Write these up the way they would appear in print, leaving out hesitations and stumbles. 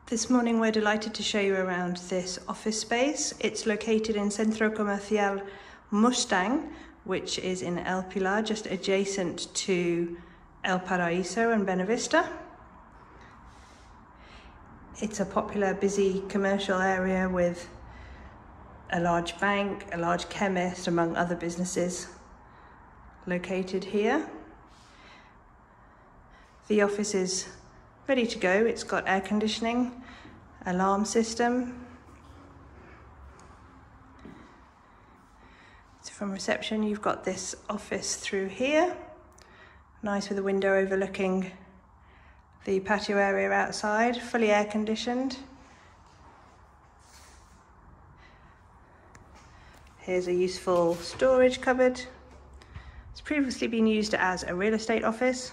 This morning we're delighted to show you around this office space. It's located in Centro Comercial Mustang, which is in El Pilar, just adjacent to El Paraíso and Benavista. It's a popular, busy commercial area with a large bank, a large chemist, among other businesses located here. The office is ready to go. It's got air conditioning, alarm system. So from reception, you've got this office through here. Nice with a window overlooking the patio area outside, fully air conditioned. Here's a useful storage cupboard. It's previously been used as a real estate office.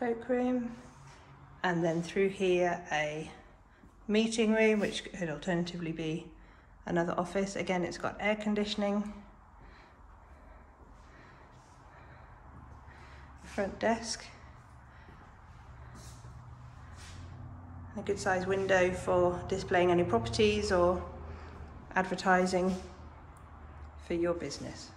Cloakroom, and then through here a meeting room, which could alternatively be another office. Again, it's got air conditioning, front desk, and a good sized window for displaying any properties or advertising for your business.